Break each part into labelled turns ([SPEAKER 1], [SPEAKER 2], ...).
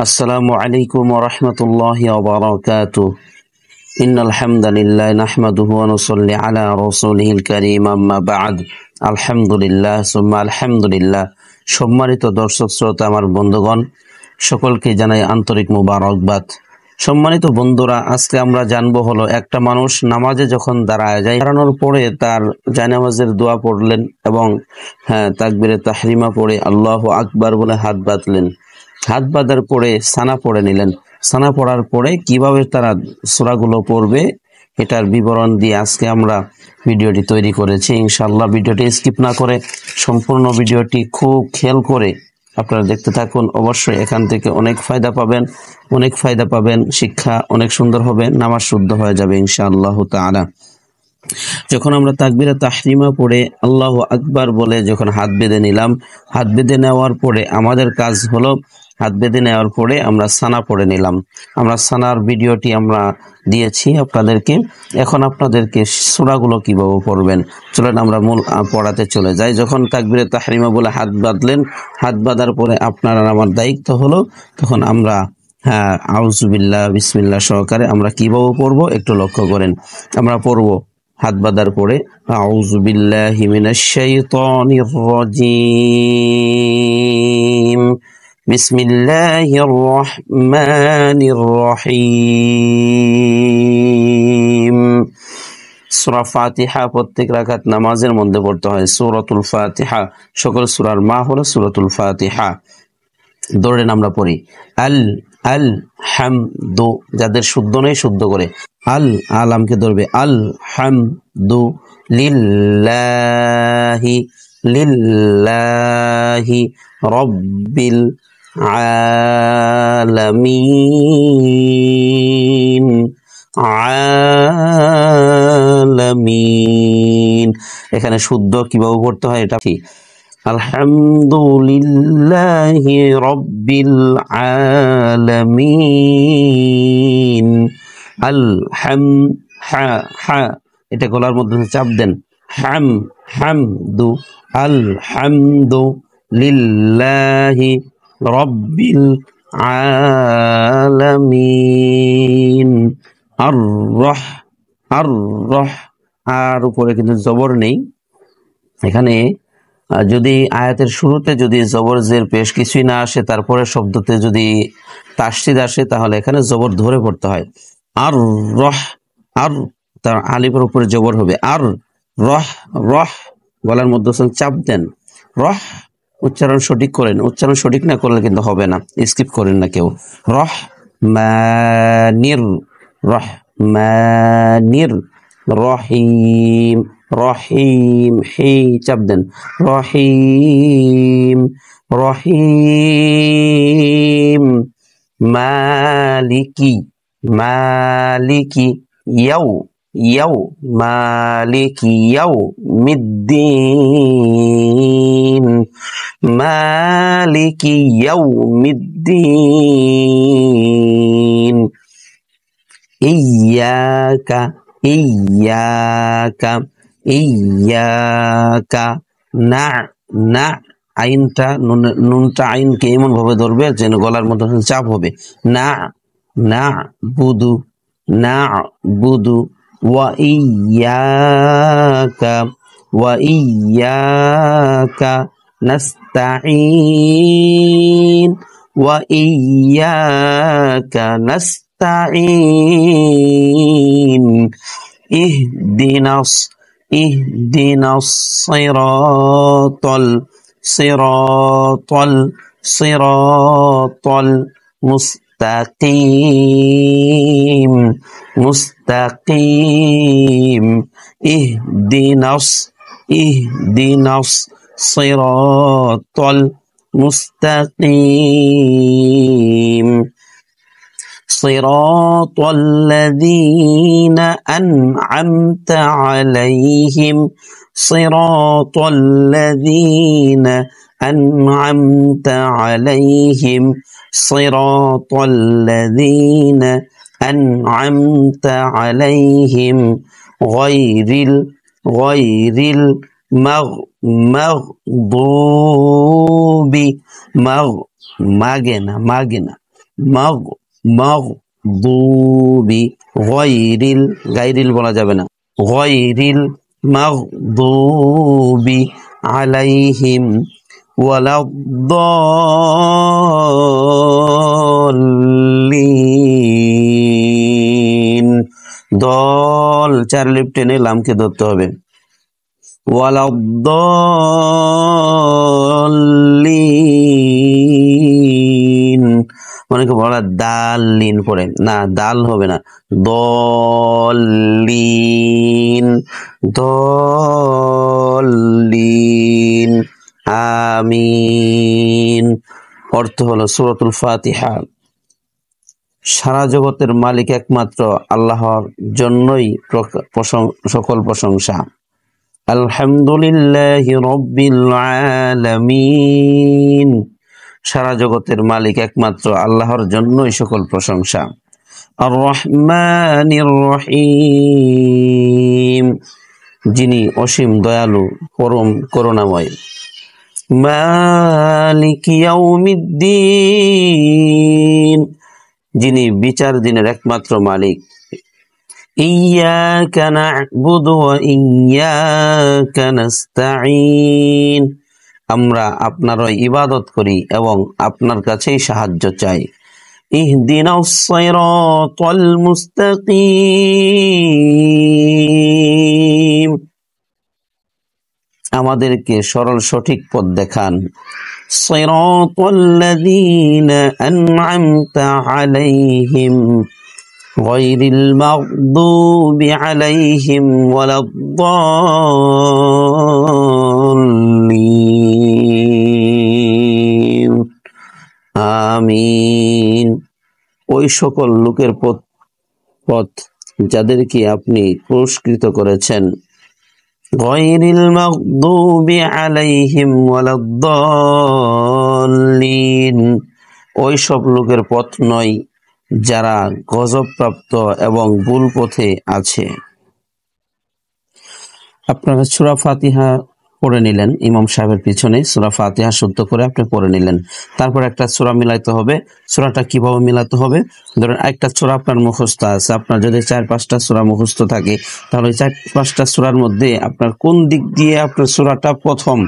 [SPEAKER 1] আসসালামু আলাইকুম ওয়া রাহমাতুল্লাহি ওয়া বারাকাতুহু। ইন্নাল হামদালিল্লাহি নাহমাদুহু ওয়া নুসাল্লি আলা রাসূলিহিল কারীম, আম্মা বা'দ। আলহামদুলিল্লাহ সুম্মা আলহামদুলিল্লাহ। সম্মানিত দর্শক শ্রোতা আমার বন্ধুগণ, সকলকে জানাই আন্তরিক মুবারকবাদ। সম্মানিত বন্ধুরা, আজকে আমরা জানবো হলো একটা মানুষ নামাজে যখন দাঁড়ায় যায়, দাঁড়ানোর পরে তার জায়নামাজের দোয়া পড়লেন এবং তাকবীরে তাহরিমা পড়ে আল্লাহু আকবার বলে হাত বাঁধলেন। হাত বাঁধার পরে সানা পড়ে নিলেন। সানা পড়ার পরে কিভাবে তারা সূরাগুলো পড়বে এটার বিবরণ দিয়ে আজকে আমরা ভিডিওটি তৈরি করেছি। ইনশাআল্লাহ ভিডিওটি স্কিপ না করে সম্পূর্ণ ভিডিওটি খুব খেয়াল করে আপনারা দেখতে থাকুন। অবশ্যই এখান থেকে অনেক ফায়দা পাবেন, শিক্ষা অনেক সুন্দর হবে, নামাজ শুদ্ধ হয়ে যাবে ইনশাআল্লাহ তাআলা। যখন আমরা তাকবীরে তাহরিমা পড়ে আল্লাহু আকবার বলে যখন হাত বেঁধে নিলাম, হাত বেঁধে নেওয়ার পরে আমাদের কাজ হলো হাত বেঁধে নেওয়ার পরে আমরা সানা পড়ে নিলাম। আমরা সানার ভিডিওটি আমরা দিয়েছি আপনাদেরকে। এখন আপনাদেরকে সূরাগুলো কিভাবে পড়বেন চলেন আমরা মূল পড়াতে চলে যাই। যখন তাকবীরে তাহরিমা বলে হাত বাঁধলেন, হাত বাঁধার পরে আপনার আর আমার দায়িত্ব হলো তখন আমরা আউযুবিল্লাহ বিসমিল্লাহ সহকারে আমরা কিভাবে পড়বো একটু লক্ষ্য করেন। আমরা পড়বো হাত বাঁধার পরে আউযু বিল্লাহি মিনাশ শাইতানির রাজীম, বিসমিল্লাহির রহমানির রহিম। সূরা ফাতিহা প্রত্যেক রাকাত নামাজের মধ্যে পড়তে হয়। সূরাতুল ফাতিহা, সকল সূরার মা হলো সূরাতুল ফাতিহা। ধরেন আমরা পড়ি আল আল হামদু, যাদের শুদ্ধ নেই শুদ্ধ করে আল আলামকে ধরবে, আল হামদু লিল্লাহি লিল্লাহি রব্বিল আলামিন আলামিন। এখানে শুদ্ধ কিভাবে পড়তে হয় এটা কি? আলহামদুলিল্লাহি রব্বিল আলামিন। আল হাম হা হা, এটা গলার মধ্যে চাপ দেন। হাম হামদু, আল হামদু লিল্লাহি রব্বিল আলামিন। আর রহ আর রহ, আর উপরে কিন্তু জবর নেই এখানে। যদি আয়াতের শুরুতে যদি জবর জের পেশ কিছুই না আসে, তারপরে শব্দতে যদি তাসদীদ আসে তাহলে এখানে জবর ধরে পড়তে হয়। আর রহ, আর তার আলিফের উপরে জবর হবে। আর রহ রহ, গলার মধ্যে চাপ দেন। রহ উচ্চারণ সঠিক করেন, উচ্চারণ সঠিক না করলে কিন্তু হবে না, স্কিপ করেন না কেউ। রহ মানির, রহ মানির রহিম রহিম, হি চাপ দেন। রহিম রহিম। মালিকি মালিকি ইয়াও ইয়াও মালিকি ইয়াউমিদ্দিন মালিকি ইয়াউমিদ্দিন। ইয়াকা ইয়াকা ইয়াকা না না, আইনটা নুনটা আইনকে এমন ভাবে ধরবে যেন গলার মধ্যে চাপ হবে। না না বুদু না বুদু। ওয়া ইয়াকা নাস্তাঈন ওয়া ইয়াকা নাস্তাঈন। ইহদিনাস সিরাতাল মুস্তাকিম ইহদিনাস সিরাতাল মুস্তাকিম। صراط الذين أنعمت عليهم صراط الذين أنعمت عليهم صراط الذين أنعمت عليهم غير المغضوب মাগে না মাগ মাগদুবি, গায়রিল, গায়রিল বলা যাবে না, গায়রিল মাগদুবি আলাইহিম ওয়ালাদ-দাল্লিন। দল চার লিপ টেনে লামকে ধরতে হবে। ওয়ালাদ-দাল্লিন, অনেকে বলা দাল্লিন পড়ে, না দাল হবে না, দল্লিন দল্লিন। আমিন। অর্থ হলো সূরাতুল ফাতিহা সারা জগতের মালিক একমাত্র আল্লাহর জন্যই সকল প্রশংসা। আলহামদুলিল্লাহি রাব্বিল আলামিন, সারা জগতের মালিক একমাত্র আল্লাহর জন্যই সকল প্রশংসা। আর রহমানির রহিম, যিনি অসীম দয়ালু পরম করুণাময়। মালিক ইয়াউমিদ্দিন, যিনি বিচার দিনের একমাত্র মালিক। ইয়াকা না'বুদু ওয়া ইয়াকা নাস্তাঈন, আমরা আপনার ইবাদত করি এবং আপনার কাছেই সাহায্য চাই। ইহদিনাস সিরাতাল মুস্তাকিম, আমাদেরকে সরল সঠিক পথ দেখান। সিরাতাল্লাযীনা আন'আমতা আলাইহিম গায়রিল মাগদুবি আলাইহিম ওয়ালাদ-দাল্লিন। আমিন। ওই সকল লোকের পথ যাদেরকে আপনি পুরস্কৃত করেছেন, গায়রিল মাগদুবি আলাইহিম ওয়ালাদ-দাল্লিন, ওই সব লোকের পথ নয় যারা গজবপ্রাপ্ত এবং ভুল পথে আছে। আপনারা সূরা ফাতিহা পড়ে নিলেন, ইমাম সাহেবের পিছনে সূরা ফাতিহা শুদ্ধ করে আপনি পড়ে নিলেন। তারপর একটা সূরা মিলাইতে হবে। সূরাটা কিভাবে মিলাতে হবে? ধরেন একটা সূরা আপনার মুখস্থ আছে, আপনার যদি 4-5টা সূরা মুখস্থ থাকে, তাহলে 4-5টা সূরার মধ্যে আপনার কোন দিক দিয়ে আপনার সূরাটা প্রথম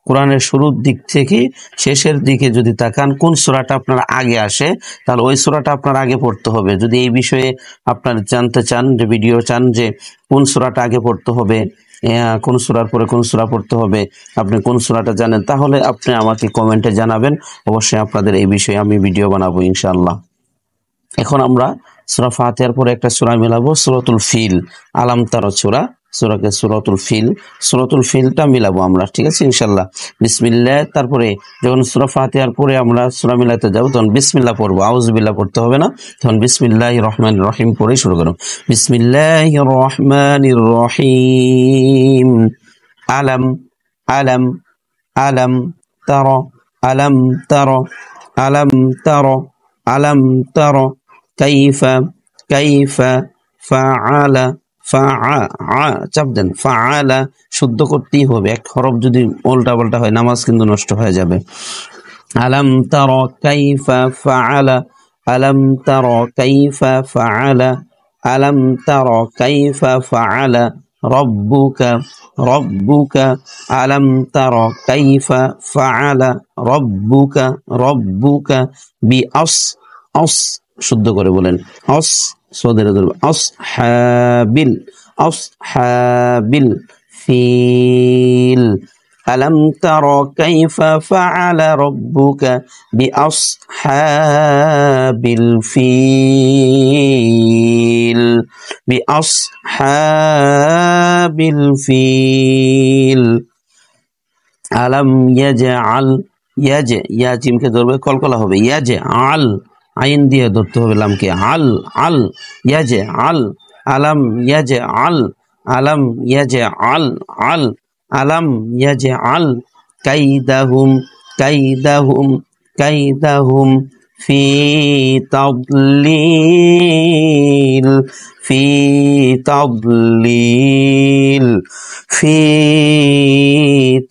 [SPEAKER 1] কোরআনের শুরুর দিক থেকে শেষের দিকে যদি তাকান, কোন সূরাটা আপনার আগে আসে, তাহলে ওই সূরাটা আপনার আগে পড়তে হবে। যদি এই বিষয়ে আপনার জানতে চান, যে ভিডিও চান যে কোন সূরাটা আগে পড়তে হবে, কোন সূরার পরে কোন সূরা পড়তে হবে, আপনি কোন সূরাটা জানেন, তাহলে আপনি আমাকে কমেন্টে জানাবেন। অবশ্যই আপনাদের এই বিষয়ে আমি ভিডিও বানাবো ইনশাআল্লাহ। এখন আমরা সূরা ফাতিহার পরে একটা সূরা মিলাবো, সূরাতুল ফিল। আলাম তারা সূরাকে সূরাতুল ফিলটা মিলাবো আমরা, ঠিক আছে ইনশাআল্লাহ। বিসমিল্লাহ, তারপরে যখন সূরা ফাতিহার পরে আমরা সূরা মিলাতে যাব তখন বিসমিল্লাহ পড়বো, আউযুবিল্লাহ পড়তে হবে না। তখন বিসমিল্লাহির রহমানির রহিম পড়ে শুরু করব। বিসমিল্লাহির রহমানির রহিম। আলাম আলাম আলাম তারা আলাম তারা আলাম তারা আলাম তারা কাইফা কাইফা ফাআলা চাপ দেন, ফাআলা শুদ্ধ করতেই হবে, এক হরফ যদি উল্টা পাল্টা হয় নামাজ কিন্তু নষ্ট হয়ে যাবে। আলাম তারা কাইফা ফাআলা আলাম তারা কাইফা ফাআলা আলাম তারা কাইফা ফাআলা রব্বুকা রব্বুকা আলাম তারা কাইফা ফাআলা রব্বুকা বিআস শুদ্ধ করে বলেন, সদের আসহাবিল ফিল। আলাম তারা কাইফা ফাআলা রব্বুকা বিআসহাবিল ফিল। আলাম ইয়াজআল, ইয়া জিমকে ধরবে, কলকলা হবে, ইয়াজআল, আইন দিয়ে ধরতে হবে লামকে, আল ইয়াজআল, আলাম ইয়াজআল আলাম ইয়াজআল কাইদাহুম ফি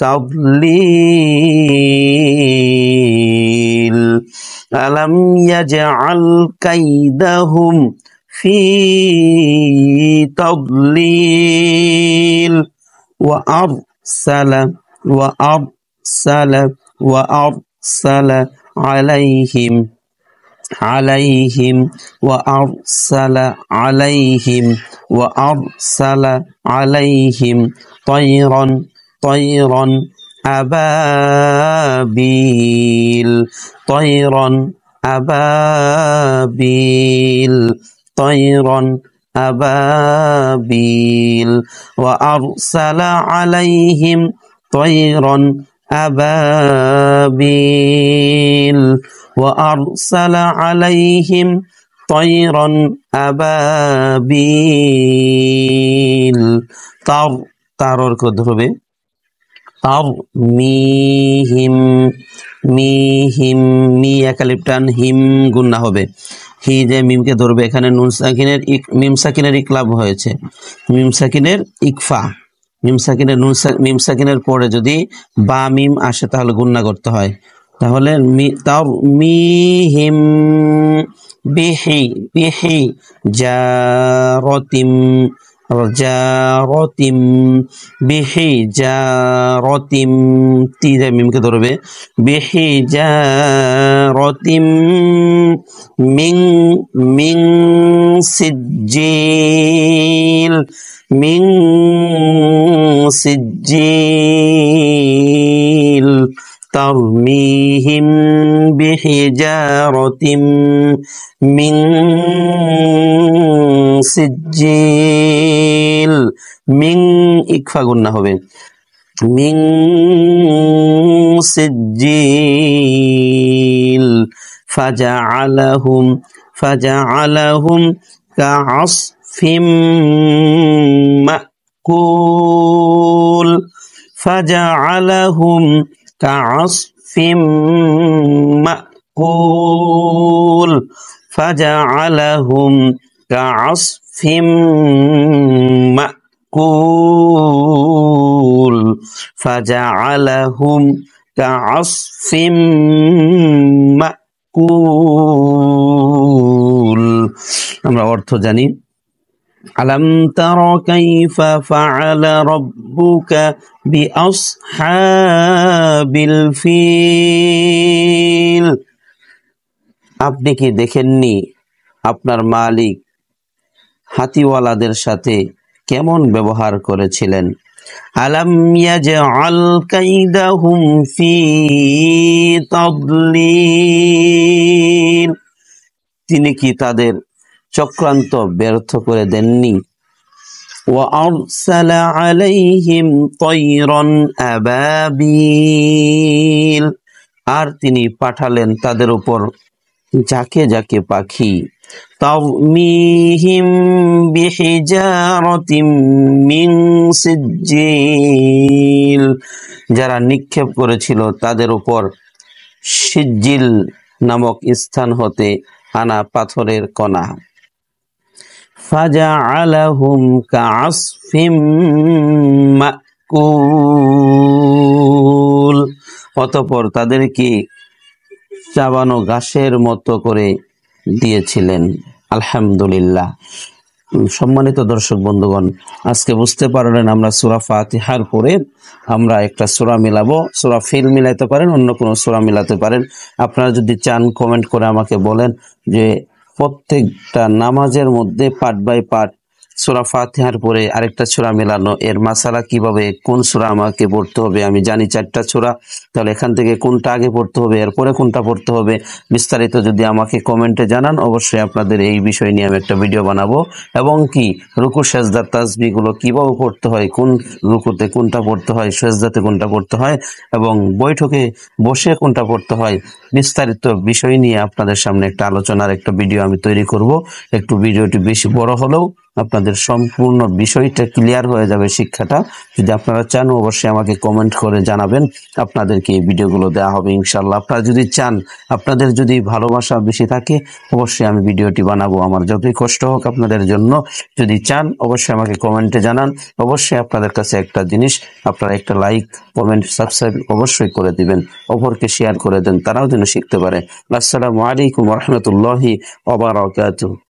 [SPEAKER 1] তাদলিল আলাম ইয়াজআল কাইদাহুম ফি তাদলিল ওয়া আরসালা আলাইহিম طيرا أبابيل وأرسل عليهم طيرا أبابيل وأرسل عليهم طيرا أبابيل তার অর্থ হবে তার মিহিম মি একালিপটান হিম গুন্না হবে হি যে মিমকে ধরবে এখানে নুন সাকিনের মিম সাকিনের ইকলাব হয়েছে মিম সাকিনের ইকফা মিম সাকিনের পরে যদি বা মিম আসে তাহলে গুন্না করতে হয় তাহলে তার মিহিম বিহি জারাতিম বিহিজারাতিম তিজা মিমকে ধরবে বিহিজারাতিম মিন সিজ্জিল ترميهم بحجارة من سجيل من ইকফা গুন্না হবে من سجيل فجعلهم كعصف مأكول فجعلهم كعصف مأكول فجعلهم كعصف مأكول فجعلهم كعصف مأكول আমরা অর্থ জানি ألم تر كيف فعل ربك بأصحاب الفيل আপনি কি দেখেননি আপনার মালিক হাতিওয়ালাদের সাথে কেমন ব্যবহার করেছিলেন আলাম ইয়াজআল কাইদাহুম ফি তাদলিল তিনি কি তাদের চক্রান্ত ব্যর্থ করে দেননি ওয়া আরসালা আলাইহিম তায়রান আবাবিল আর তিনি পাঠালেন তাদের উপর যাকে যাকে পাখি তারমিহিম বিহিজারাতিম মিন সিজ্জিল যারা নিক্ষেপ করেছিল তাদের উপর সিজ্জিল নামক স্থান হতে আনা পাথরের কণা ফাজআলাহুম কাআসফিম মাকুল অতঃপর তাদেরকে চাবানো ঘাসের মতো করে দিয়েছিলেন আলহামদুলিল্লাহ সম্মানিত দর্শক বন্ধুগণ আজকে বুঝতে পারলেন আমরা সূরা ফাতিহার পরে আমরা একটা সূরা মিলাবো সূরা ফিল মিলাতে পারেন অন্য কোনো সূরা মিলাতে পারেন আপনারা যদি চান কমেন্ট করে আমাকে বলেন যে প্রত্যেকটা নামাজের মধ্যে পার্ট বাই পার্ট সূরা ফাতিহার পরে আরেকটা সূরা মেলানো এর মাসালা কিভাবে কোন সূরা আমাকে পড়তে হবে আমি জানি 4টা সূরা তাহলে এখান থেকে কোনটা আগে পড়তে হবে এরপরে কোনটা পড়তে হবে বিস্তারিত যদি আমাকে কমেন্টে জানান অবশ্যই আপনাদের এই বিষয় নিয়ে আমি একটা ভিডিও বানাবো এবং কি রুকু সিজদার তাসবিহগুলো কিভাবে পড়তে হয় কোন রুকুতে কোনটা পড়তে হয় সিজদাতে কোনটা পড়তে হয় এবং বৈঠকে বসে কোনটা পড়তে হয় বিস্তারিত বিষয় নিয়ে আপনাদের সামনে একটা আলোচনার একটা ভিডিও আমি তৈরি করব একটু ভিডিওটি বেশি বড় হলেও আপনাদের সম্পূর্ণ বিষয়টা ক্লিয়ার হয়ে যাবে। শিক্ষাটা যদি আপনারা চান অবশ্যই আমাকে কমেন্ট করে জানাবেন, আপনাদেরকে এই ভিডিওগুলো দেওয়া হবে ইনশাল্লাহ। আপনারা যদি চান, আপনাদের যদি ভালোবাসা বেশি থাকে অবশ্যই আমি ভিডিওটি বানাবো, আমার যতই কষ্ট হোক আপনাদের জন্য। যদি চান অবশ্যই আমাকে কমেন্টে জানান। অবশ্যই আপনাদের কাছে একটা জিনিস, আপনারা একটা লাইক, কমেন্ট, সাবস্ক্রাইব অবশ্যই করে দিবেন, অপরকে শেয়ার করে দেন, তারাও যেন শিখতে পারে। আসসালামু আলাইকুম ওয়া রাহমাতুল্লাহি ওয়া বারাকাতুহু।